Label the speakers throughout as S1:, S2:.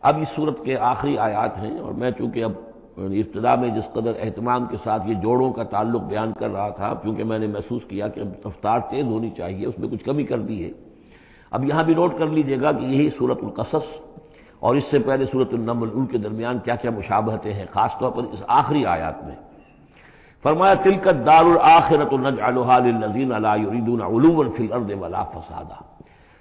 S1: اب اس صورت کے آخری آیات ہیں، اور میں چونکہ اب ابتدا میں جس قدر اہتمام کے ساتھ یہ جوڑوں کا تعلق بیان کر رہا تھا، کیونکہ میں نے محسوس کیا کہ رفتار تیز ہونی چاہیے، اس میں کچھ کمی کر دی ہے۔ اب یہاں بھی نوٹ کر لیجیے گا کہ یہی سورۃ القصص اور اس سے پہلے سورۃ النمل، ان کے درمیان کیا کیا مشابہتیں ہیں، خاص طور پر اس آخری آیات میں۔ فرمایا تلک الدار الآخرۃ نجعلھا للذین لا یریدون علوا فی الارض ولا فسادا،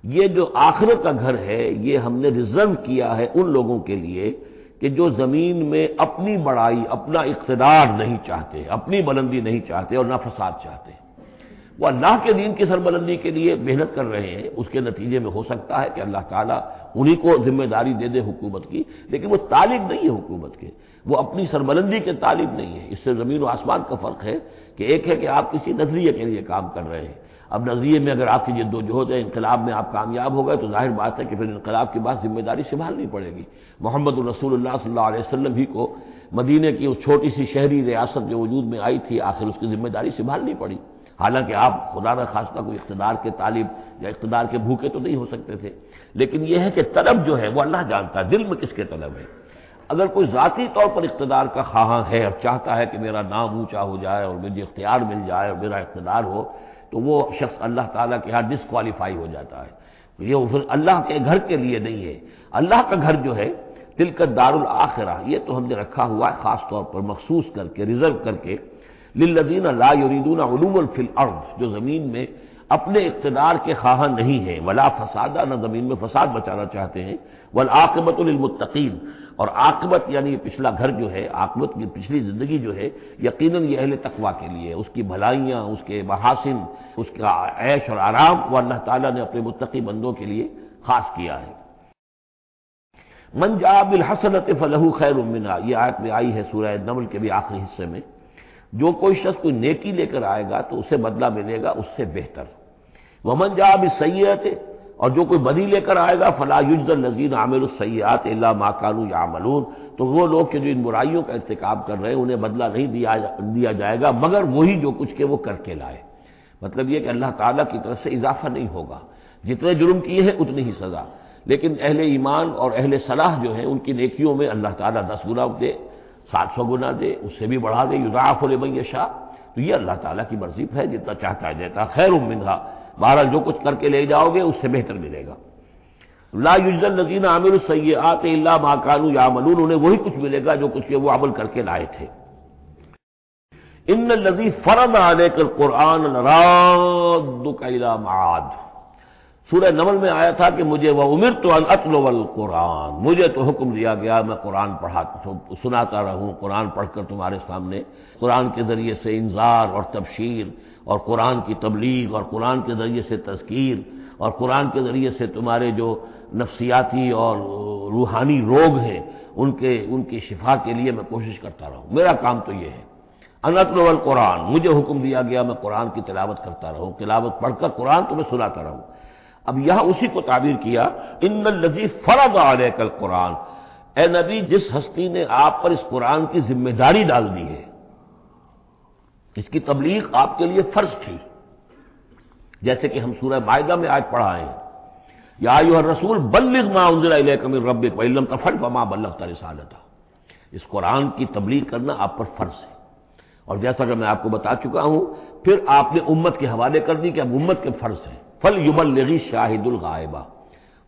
S1: یہ جو آخرت کا گھر ہے یہ ہم نے ریزرو کیا ہے ان لوگوں کے لیے کہ جو زمین میں اپنی بڑائی، اپنا اقتدار نہیں چاہتے، اپنی بلندی نہیں چاہتے اور نہ فساد چاہتے۔ وہ اللہ کے دین کی سربلندی کے لیے محنت کر رہے ہیں، اس کے نتیجے میں ہو سکتا ہے کہ اللہ تعالیٰ انہی کو ذمہ داری دے دے حکومت کی، لیکن وہ طالب نہیں ہے حکومت کے، وہ اپنی سربلندی کے طالب نہیں ہے۔ اس سے زمین و آسمان کا فرق ہے کہ ایک ہے کہ آپ کسی نظریے کے لیے کام کر رہے ہیں، اب نظریے میں اگر آپ کی جد و جہد ہے، انقلاب میں آپ کامیاب ہو گئے تو ظاہر بات ہے کہ پھر انقلاب کے بعد ذمہ داری سنبھالنی پڑے گی۔ محمد رسول اللہ صلی اللہ علیہ وسلم ہی کو مدینے کی اس چھوٹی سی شہری ریاست جو وجود میں آئی تھی، آخر اس کی ذمہ داری سنبھالنی پڑی، حالانکہ آپ خدا نہ خواستہ کوئی اقتدار کے طالب یا اقتدار کے بھوکے تو نہیں ہو سکتے تھے، لیکن یہ ہے کہ طلب جو ہے وہ اللہ جانتا ہے دل میں کس کے طلب ہے۔ اگر کوئی ذاتی طور پر اقتدار کا خواہاں ہے اور چاہتا ہے کہ میرا نام اونچا ہو جائے اور مجھے اختیار مل جائے اور میرا اقتدار ہو، تو وہ شخص اللہ تعالیٰ کے ہاں ڈسکوالیفائی ہو جاتا ہے۔ یہ پھر اللہ کے گھر کے لیے نہیں ہے۔ اللہ کا گھر جو ہے تلک الدار الآخرہ، یہ تو ہم نے رکھا ہوا ہے خاص طور پر مخصوص کر کے، ریزرو کر کے، للذین لا یریدون علوا فی الارض، جو زمین میں اپنے اقتدار کے خواہاں نہیں ہیں، ولا فسادا، نہ زمین میں فساد بچانا چاہتے ہیں، والعاقبۃ للمتقین، اور عاقبت یعنی پچھلا گھر جو ہے، عاقبت کی پچھلی زندگی جو ہے یقیناً یہ اہل تقویٰ کے لیے، اس کی بھلائیاں، اس کے محاسن، اس کا عیش اور آرام وہ اللہ تعالیٰ نے اپنے متقی بندوں کے لیے خاص کیا ہے۔ من جاء بالحسنۃ فلہ خیر منہا، یہ آیت میں آئی ہے سورہ نمل کے بھی آخری حصے میں، جو کوئی شخص کوئی نیکی لے کر آئے گا تو اسے بدلہ ملے گا اس سے بہتر۔ ومن جاء بالسیئۃ، اور جو کوئی بدی لے کر آئے گا فلا یجزی الذین عملوا السیئات الا ما كانوا یعملون، تو وہ لوگ کہ جو ان برائیوں کا ارتکاب کر رہے ہیں انہیں بدلہ نہیں دیا جائے گا مگر وہی جو کچھ کہ وہ کر کے لائے۔ مطلب یہ کہ اللہ تعالیٰ کی طرف سے اضافہ نہیں ہوگا، جتنے جرم کیے ہیں اتنی ہی سزا، لیکن اہل ایمان اور اہل صلاح جو ہیں ان کی نیکیوں میں اللہ تعالیٰ 10 گنا دے، 700 گنا دے، اس سے بھی بڑھا دے، یضاعف لمن یشاء، تو یہ اللہ تعالیٰ کی مرضی ہے، جتنا چاہتا ہے دیتا، خیر منہا، بہرحال جو کچھ کر کے لے جاؤ گے اس سے بہتر ملے گا۔ لا یجزی الذین عملوا السیئات الا ما كانوا یعملون، انہیں وہی کچھ ملے گا جو کچھ کہ وہ عمل کر کے لائے تھے۔ ان الذی فرض علیک القرآن لرادک الی معاد، سورہ نمل میں آیا تھا کہ مجھے وَأُمِرْتُ أَنْ أَتْلُوَ الْقُرْآنَ، مجھے تو حکم دیا گیا میں قرآن سناتا رہوں، قرآن پڑھ کر تمہارے سامنے، قرآن کے ذریعے سے انذار اور تبشیر اور قرآن کی تبلیغ اور قرآن کے ذریعے سے تذکیر اور قرآن کے ذریعے سے تمہارے جو نفسیاتی اور روحانی روگ ہیں ان کی شفا کے لیے میں کوشش کرتا رہوں، میرا کام تو یہ ہے۔ ان اتلو القرآن، مجھے حکم دیا گیا میں قرآن کی تلاوت کرتا رہوں، تلاوت پڑھ کر قرآن تمہیں سناتا رہوں۔ اب یہاں اسی کو تعبیر کیا، ان الذی فرض علیک القرآن، اے نبی جس ہستی نے آپ پر اس قرآن کی ذمہ داری ڈال دی ہے، اس کی تبلیغ آپ کے لیے فرض تھی، جیسے کہ ہم سورہ مائدہ میں آج پڑھا ہے، یا ایھا الرسول بلغ ما انزل الیک من ربک وان لم تفعل فما بلغت رسالتہ، اس قرآن کی تبلیغ کرنا آپ پر فرض ہے۔ اور جیسا کہ میں آپ کو بتا چکا ہوں، پھر آپ نے امت کے حوالے کر دی کہ اب امت کے فرض ہے، فَلْيُبَلِّغِ الشَّاهِدُ الْغَائِبَ،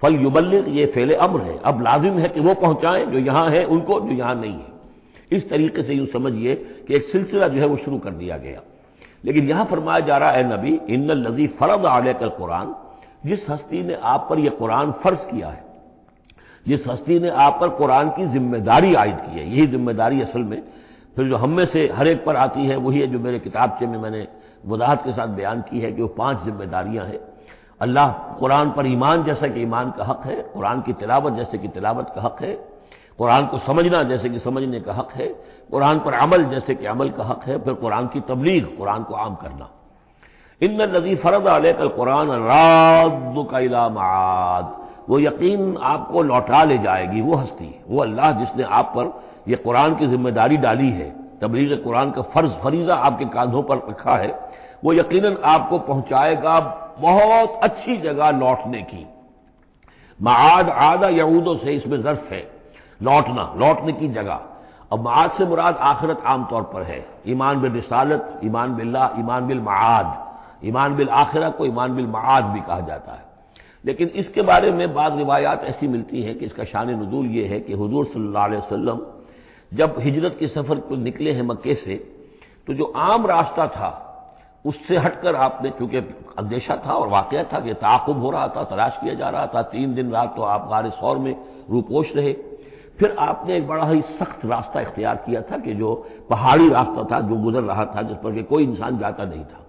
S1: فَلْيُبَلِّغ یہ فعل امر ہے، اب لازم ہے کہ وہ پہنچائیں جو یہاں ہے ان کو، جو یہاں نہیں ہے۔ اس طریقے سے یوں سمجھیے کہ ایک سلسلہ جو ہے وہ شروع کر دیا گیا، لیکن یہاں فرمایا جا رہا ہے اے نبی ان الذی فرض علیک القرآن، جس ہستی نے آپ پر یہ قرآن فرض کیا ہے، جس ہستی نے آپ پر قرآن کی ذمہ داری عائد کی ہے، یہی ذمہ داری اصل میں پھر جو ہم میں سے ہر ایک پر آتی ہے وہی ہے جو میرے کتابچے میں نے وضاحت کے ساتھ بیان کی ہے کہ وہ 5 ذمہ داریاں ہیں۔ اللہ قرآن پر ایمان جیسا کہ ایمان کا حق ہے، قرآن کی تلاوت جیسے کہ تلاوت کا حق ہے، قرآن کو سمجھنا جیسے کہ سمجھنے کا حق ہے، قرآن پر عمل جیسے کہ عمل کا حق ہے، پھر قرآن کی تبلیغ، قرآن کو عام کرنا۔ ان الذی فرض علیک القرآن رادک الی معاد، وہ یقین آپ کو لوٹا لے جائے گی، وہ ہستی، وہ اللہ جس نے آپ پر یہ قرآن کی ذمہ داری ڈالی ہے، تبلیغ قرآن کا فریضہ آپ کے کاندھوں پر رکھا ہے، وہ یقیناً آپ کو پہنچائے گا بہت اچھی جگہ لوٹنے کی، معاد عادہ یعودوں سے اس میں ظرف ہے، لوٹنا، لوٹنے کی جگہ۔ اب معاد سے مراد آخرت عام طور پر ہے، ایمان بالرسالت، ایمان باللہ، ایمان بالمعاد، ایمان بالآخرہ کو ایمان بالمعاد بھی کہا جاتا ہے۔ لیکن اس کے بارے میں بعض روایات ایسی ملتی ہیں کہ اس کا شان نزول یہ ہے کہ حضور صلی اللہ علیہ وسلم جب ہجرت کے سفر کو نکلے ہیں مکے سے، تو جو عام راستہ تھا اس سے ہٹ کر آپ نے، چونکہ اندیشہ تھا اور واقعہ تھا کہ تعاقب ہو رہا تھا، تلاش کیا جا رہا تھا، 3 دن رات تو آپ غار ثور میں روپوش رہے، پھر آپ نے ایک بڑا ہی سخت راستہ اختیار کیا تھا کہ جو پہاڑی راستہ تھا جو گزر رہا تھا، جس پر کہ کوئی انسان جاتا نہیں تھا،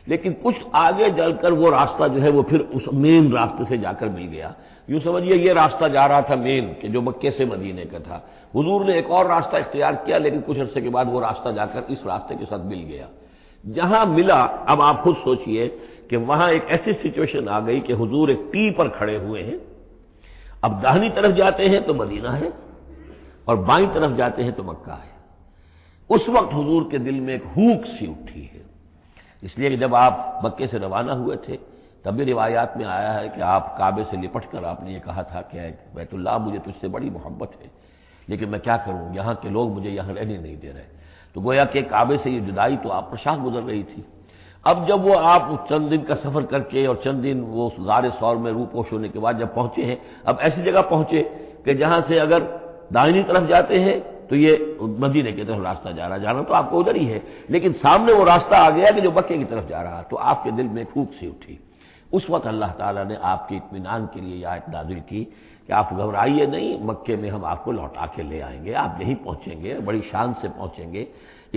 S1: لیکن کچھ آگے چل کر وہ راستہ جو ہے وہ پھر اس مین راستے سے جا کر مل گیا۔ یوں سمجھیے یہ راستہ جا رہا تھا مین، کہ جو مکے سے مدینے کا تھا، حضور نے ایک اور راستہ اختیار کیا، لیکن کچھ عرصے کے بعد وہ راستہ جا کر اس راستے کے ساتھ مل گیا۔ جہاں ملا، اب آپ خود سوچئے کہ وہاں ایک ایسی سچویشن آ گئی کہ حضور ایک ٹی پر کھڑے ہوئے ہیں، اب داہنی طرف جاتے ہیں تو مدینہ ہے اور بائیں طرف جاتے ہیں تو مکہ ہے۔ اس وقت حضور کے دل میں ایک ہوک سی اٹھی ہے، اس لیے کہ جب آپ مکے سے روانہ ہوئے تھے تب بھی روایات میں آیا ہے کہ آپ کعبے سے لپٹ کر آپ نے یہ کہا تھا کہ اے بیت اللہ، مجھے تجھ سے بڑی محبت ہے، لیکن میں کیا کروں، یہاں کے لوگ مجھے یہاں رہنے نہیں دے رہے۔ تو گویا کہ کعبے سے یہ جدائی تو آپ پر شاق گزر رہی تھی۔ اب جب وہ آپ چند دن کا سفر کر کے اور چند دن وہ غار ثور میں روپوش ہونے کے بعد جب پہنچے ہیں، اب ایسی جگہ پہنچے کہ جہاں سے اگر دائنی طرف جاتے ہیں تو یہ مدینے کی طرف راستہ جا رہا، جانا تو آپ کو ادھر ہی ہے، لیکن سامنے وہ راستہ آ گیا کہ جو مکے کی طرف جا رہا، تو آپ کے دل میں پھوک سی اٹھی۔ اس وقت اللہ تعالیٰ نے آپ کے اطمینان کے لیے یہ آیت نازل کی کہ آپ گھبرائیے نہیں، مکے میں ہم آپ کو لوٹا کے لے آئیں گے، آپ یہیں پہنچیں گے، بڑی شان سے پہنچیں گے۔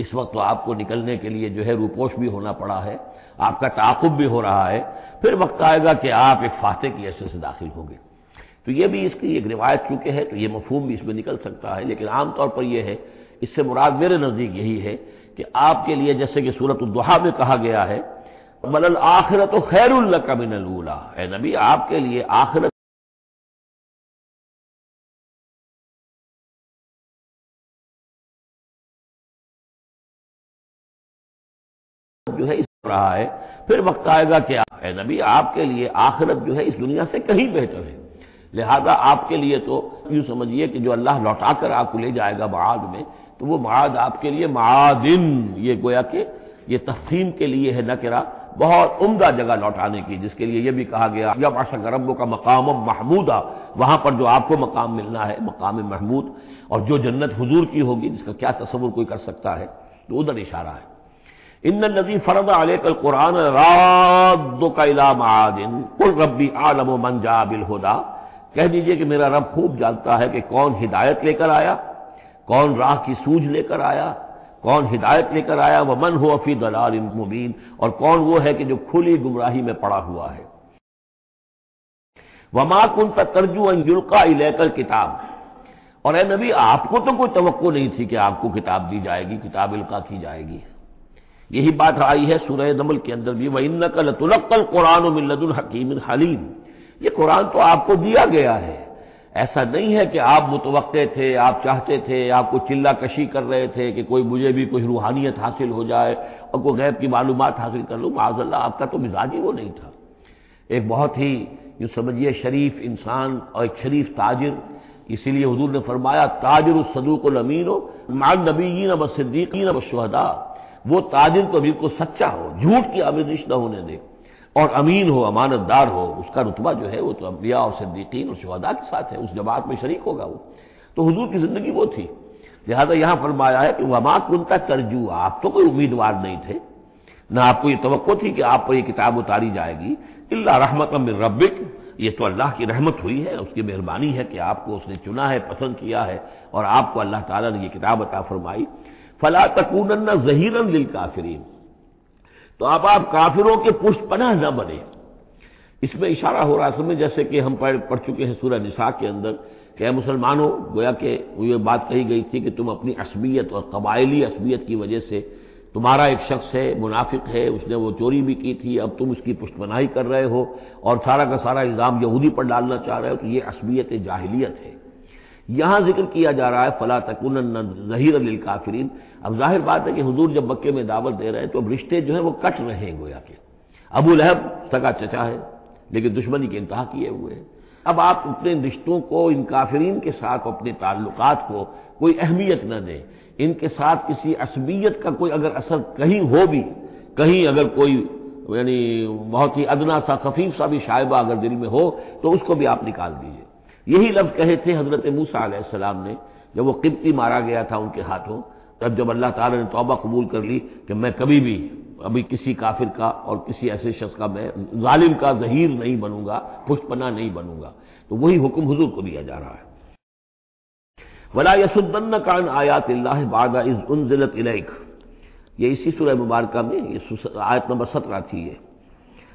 S1: اس وقت تو آپ کو نکلنے کے لیے جو ہے روپوش بھی ہونا پڑا ہے، آپ کا تعاقب بھی ہو رہا ہے، پھر وقت آئے گا کہ آپ ایک فاتح کی حیثیت سے داخل ہوں گے۔ تو یہ بھی اس کی ایک روایت چونکہ ہے تو یہ مفہوم بھی اس میں نکل سکتا ہے، لیکن عام طور پر یہ ہے، اس سے مراد میرے نزدیک یہی ہے کہ آپ کے لیے جیسے کہ سورۃ الضحیٰ میں کہا گیا ہے وَلَلْآخِرَةُ خَيْرٌ لَكَ مِنَ الْأُولَىٰ، اے نبی آپ کے لیے آخرت جو ہے اس رہا ہے، پھر وقت آئے گا کہ اے نبی آپ کے لیے آخرت جو ہے اس دنیا سے کہیں بہتر ہے، لہذا آپ کے لیے تو یوں سمجھیے کہ جو اللہ لوٹا کر آپ کو لے جائے گا معاد میں، تو وہ معاد آپ کے لیے معادن، یہ گویا کہ یہ تفہیم کے لیے ہے نکرہ، بہت عمدہ جگہ لوٹانے کی، جس کے لیے یہ بھی کہا گیا جب عشق ربک مقام محمودہ، وہاں پر جو آپ کو مقام ملنا ہے مقام محمود، اور جو جنت حضور کی ہوگی جس کا کیا تصور کوئی کر سکتا ہے، تو ادھر اشارہ ہے۔ ان الذی فرض علیک القرآن رادک الی معاد قل ربی اعلم من جاء بالہدی، کہہ دیجئے کہ میرا رب خوب جانتا ہے کہ کون ہدایت لے کر آیا، کون راہ کی سوجھ لے کر آیا، کون ہدایت لے کر آیا، ومن هو فی ضلال مبین، اور کون وہ ہے کہ جو کھلی گمراہی میں پڑا ہوا ہے۔ وما كنت ترجو ان یلقى الیک الکتاب، اور اے نبی آپ کو تو کوئی توقع نہیں تھی کہ آپ کو کتاب دی جائے گی، کتاب القا کی جائے گی۔ یہی بات آئی ہے سورہ نمل کے اندر بھی وَإِنَّكَ لَتُلَقَّى الْقُرْآنَ مِن لَّدُنْ حَكِيمٍ حَلِيمٍ، یہ قرآن تو آپ کو دیا گیا ہے، ایسا نہیں ہے کہ آپ متوقع تھے، آپ چاہتے تھے، آپ کو چلہ کشی کر رہے تھے کہ کوئی مجھے بھی کوئی روحانیت حاصل ہو جائے اور کوئی غیب کی معلومات حاصل کر لوں، معاذ اللہ آپ کا تو مزاج ہی وہ نہیں تھا۔ ایک بہت ہی یوں سمجھیے شریف انسان اور ایک شریف تاجر، اسی لیے حضور نے فرمایا تاجر الصدوق الامین مع النبیین والصدیقین والشہداء، وہ تاجر تو بالکل سچا ہو، جھوٹ کی آمیزش نہ ہونے دے، اور امین ہو، امانت دار ہو، اس کا رتبہ جو ہے وہ تو انبیاء اور صدیقین اور شہداء کے ساتھ ہے، اس جماعت میں شریک ہوگا وہ۔ تو حضور کی زندگی وہ تھی، لہذا یہاں فرمایا ہے کہ وما كنت ترجو، آپ تو کوئی امیدوار نہیں تھے، نہ آپ کو یہ توقع تھی کہ آپ پر یہ کتاب اتاری جائے گی، الا رحمۃ من ربک، یہ تو اللہ کی رحمت ہوئی ہے، اس کی مہربانی ہے کہ آپ کو اس نے چنا ہے، پسند کیا ہے، اور آپ کو اللہ تعالیٰ نے یہ کتاب عطا فرمائی۔ فلا تکونن ظہیرا للکافرین، تو اب آپ کافروں کے پشت پناہ نہ بنے۔ اس میں اشارہ ہو رہا ہے، سمجھ جیسے کہ ہم پڑھ چکے ہیں سورہ نساء کے اندر کہ اے مسلمانوں، گویا کہ یہ بات کہی گئی تھی کہ تم اپنی عصبیت اور قبائلی عصبیت کی وجہ سے، تمہارا ایک شخص ہے منافق ہے، اس نے وہ چوری بھی کی تھی، اب تم اس کی پشت پناہی کر رہے ہو اور سارا کا سارا الزام یہودی پر ڈالنا چاہ رہے ہو، تو یہ عصبیت جاہلیت ہے۔ یہاں ذکر کیا جا رہا ہے فلا تکونن ظہیرا للکافرین۔ اب ظاہر بات ہے کہ حضور جب مکے میں دعوت دے رہے ہیں تو اب رشتے جو ہیں وہ کٹ رہے ہیں، گویا کہ ابو لہب سگا چچا ہے لیکن دشمنی کے انتہا کیے ہوئے ہیں، اب آپ اپنے رشتوں کو ان کافرین کے ساتھ اپنے تعلقات کو کوئی اہمیت نہ دیں، ان کے ساتھ کسی عصبیت کا کوئی اگر اثر کہیں ہو بھی، کہیں اگر کوئی یعنی بہت ہی ادنا سا خفیف سا بھی شائبہ اگر دل میں ہو تو اس کو بھی آپ نکال دیجئے۔ یہی لفظ کہے تھے حضرت موسیٰ علیہ السلام نے جب وہ قبطی مارا گیا تھا ان کے ہاتھوں، تب جب اللہ تعالی نے توبہ قبول کر لی کہ میں کبھی بھی ابھی کسی کافر کا اور کسی ایسے شخص کا میں ظالم کا ظہیر نہیں بنوں گا، پشت پناہ نہیں بنوں گا، تو وہی حکم حضور کو دیا جا رہا ہے۔ وَلَا يَصُدَّنَّكَ عَنْ آيَاتِ اللَّهِ بَعْدَ إِذْ أُنزِلَتْ إِلَيْكَ، یہ اسی سورہ مبارکہ میں یہ آیت نمبر 17 تھی یہ۔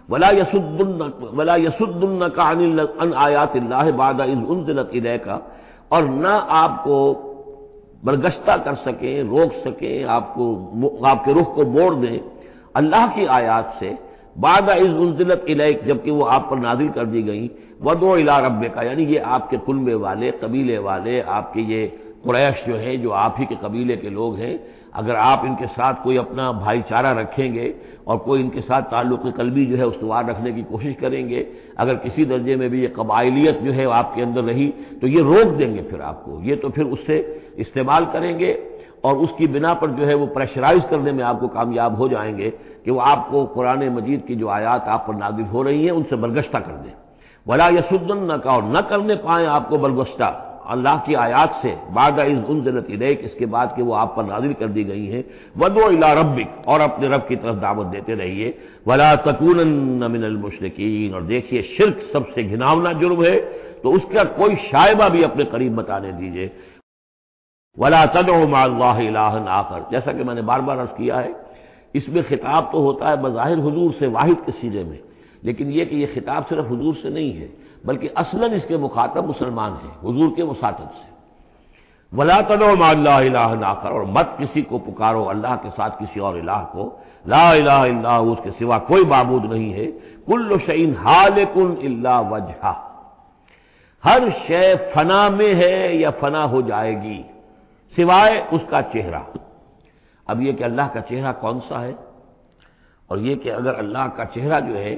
S1: وَلَا يَصُدُّنَّكَ عَنْ آيَاتِ اللَّهِ بَعْدَ إِذْ أُنزِلَتْ إِلَيْكَ، اور نہ آپ کو برگشتہ کر سکیں، روک سکیں، آپ کے رخ کو موڑ دیں اللہ کی آیات سے، بعد اذ انزلت الیک، جبکہ وہ آپ پر نازل کر دی گئیں، ودعو الی ربک، یعنی یہ آپ کے کنبے والے، قبیلے والے، آپ کے یہ قریش جو ہے جو آپ ہی کے قبیلے کے لوگ ہیں، اگر آپ ان کے ساتھ کوئی اپنا بھائی چارہ رکھیں گے اور کوئی ان کے ساتھ تعلق قلبی جو ہے استوار رکھنے کی کوشش کریں گے، اگر کسی درجے میں بھی یہ قبائلیت جو ہے آپ کے اندر رہی تو یہ روک دیں گے پھر آپ کو، یہ تو پھر اس سے استعمال کریں گے اور اس کی بنا پر جو ہے وہ پریشرائز کرنے میں آپ کو کامیاب ہو جائیں گے کہ وہ آپ کو قرآن مجید کی جو آیات آپ پر نازل ہو رہی ہیں ان سے برگشتہ کر دیں۔ ولا یصدنک، اور نہ کرنے پائیں آپ کو برگشتہ اللہ کی آیات سے، بعد اذ انزلت الیک، اس کے بعد کہ وہ آپ پر نازل کر دی گئی ہیں، ودعو الی ربک، اور اپنے رب کی طرف دعوت دیتے رہیے، ولا تکونن من المشرکین، اور دیکھیے شرک سب سے گھناؤنا جرم ہے تو اس کا کوئی شائبہ بھی اپنے قریب مت آنے دیجیے۔ ولا تدعوا مع اللہ الہا آخر، جیسا کہ میں نے بار بار عرض کیا ہے، اس میں خطاب تو ہوتا ہے بظاہر حضور سے واحد کے سیغے میں، لیکن یہ کہ یہ خطاب صرف حضور سے نہیں ہے بلکہ اصلاً اس کے مخاطب مسلمان ہیں حضور کے وساطت سے۔ ولا تدعوا مع اللہ الہا آخر، اور مت کسی کو پکارو اللہ کے ساتھ کسی اور الہ کو، لا الہ الا ہو، اس کے سوا کوئی معبود نہیں ہے، کل شیء ہالک الا وجہہ، ہر شے فنا میں ہے یا فنا ہو جائے گی سوائے اس کا چہرہ۔ اب یہ کہ اللہ کا چہرہ کون سا ہے، اور یہ کہ اگر اللہ کا چہرہ جو ہے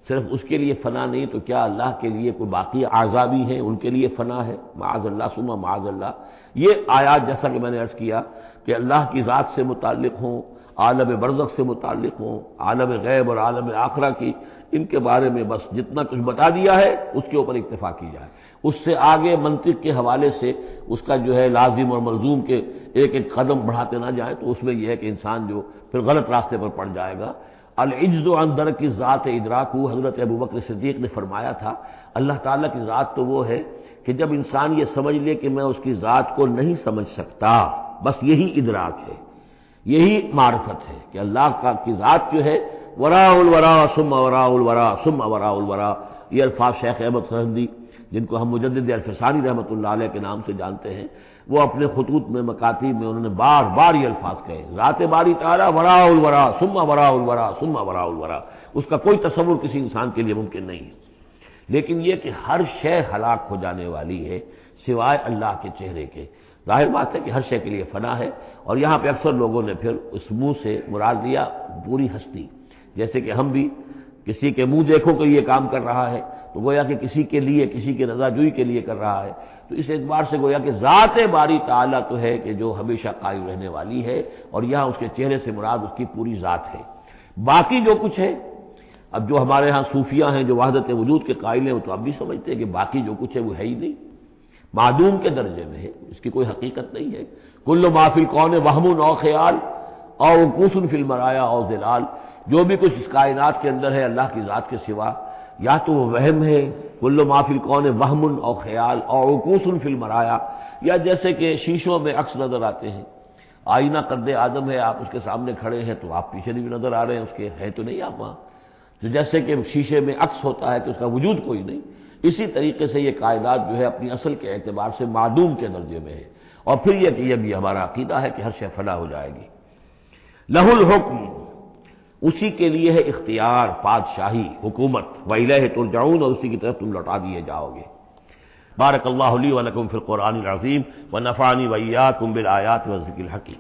S1: صرف اس کے لیے فنا نہیں تو کیا اللہ کے لیے کوئی باقی اعضاء بھی ہیں ان کے لیے فنا ہے؟ معاذ اللہ ثم معاذ اللہ۔ یہ آیات جیسا کہ میں نے عرض کیا کہ اللہ کی ذات سے متعلق ہوں، عالم برزخ سے متعلق ہوں، عالم غیب اور عالم آخرہ کی، ان کے بارے میں بس جتنا کچھ بتا دیا ہے اس کے اوپر اکتفا کی جائے، اس سے آگے منطق کے حوالے سے اس کا جو ہے لازم اور ملزوم کے ایک ایک قدم بڑھاتے نہ جائیں تو اس میں یہ ہے کہ انسان جو پھر غلط راستے پر پڑ جائے گا۔ العجز عن درک ذات ادراکہ، حضرت ابوبکر صدیق نے فرمایا تھا اللہ تعالیٰ کی ذات تو وہ ہے کہ جب انسان یہ سمجھ لے کہ میں اس کی ذات کو نہیں سمجھ سکتا، بس یہی ادراک ہے، یہی معرفت ہے کہ اللہ کی ذات جو ہے وراء الورا ثم وراء الورا ثم وراء الورا، یہ الفاظ شیخ احمد سرہندی جن کو ہم مجدد الفسانی رحمۃ اللہ علیہ کے نام سے جانتے ہیں، وہ اپنے خطوط میں مکاتیب میں انہوں نے بار بار یہ الفاظ کہے، ذات باری تعالیٰ وراء الورا ثم وراء الورا ثم وراء الورا، اس کا کوئی تصور کسی انسان کے لیے ممکن نہیں ہے۔ لیکن یہ کہ ہر شے ہلاک ہو جانے والی ہے سوائے اللہ کے چہرے کے، ظاہر بات ہے کہ ہر شے کے لیے فنا ہے، اور یہاں پہ اکثر لوگوں نے پھر اس منہ سے مراد لیا پوری ہستی، جیسے کہ ہم بھی کسی کے منہ دیکھو کہ یہ کام کر رہا ہے تو گویا کہ کسی کے لیے، کسی کے رضا جوئی کے لیے کر رہا ہے، تو اس اعتبار سے گویا کہ ذات باری تعالیٰ تو ہے کہ جو ہمیشہ قائم رہنے والی ہے، اور یہاں اس کے چہرے سے مراد اس کی پوری ذات ہے۔ باقی جو کچھ ہے، اب جو ہمارے ہاں صوفیہ ہیں جو وحدت وجود کے قائل ہیں وہ تو اب بھی سمجھتے ہیں کہ باقی جو کچھ ہے وہ ہے ہی نہیں، معدوم کے درجے میں ہے، اس کی کوئی حقیقت نہیں ہے۔ کل ما فی الکون وہم او خیال او وقوف فی المرایا او ظلال، جو بھی کچھ اس کائنات کے اندر ہے اللہ کی ذات کے سوا یا تو وہ وہم ہے، کل ما فی الکون وہم او خیال او وقوف فی المرایا، یا جیسے کہ شیشوں میں عکس نظر آتے ہیں، آئینہ قد آدم ہے، آپ اس کے سامنے کھڑے ہیں تو آپ پیچھے بھی نظر آ رہے ہیں اس کے، ہے تو نہیں آپ وہاں، تو جیسے کہ شیشے میں عکس ہوتا ہے کہ اس کا وجود کوئی نہیں، اسی طریقے سے یہ کائنات جو ہے اپنی اصل کے اعتبار سے معدوم کے درجے میں ہے، اور پھر یہ کہ یہ بھی ہمارا عقیدہ ہے کہ ہر شے فنا ہو جائے گی۔ لہ الحکم، اسی کے لیے ہے اختیار، بادشاہی، حکومت، وَإِلَيْهِ تُرْجَعُونَ، اور اسی کی طرف تم لوٹا دیے جاؤ گے۔ بارک اللہ لی و لکم فی القرآن العظیم ونفعنی وإیاکم بالآیات والذکر الحکیم۔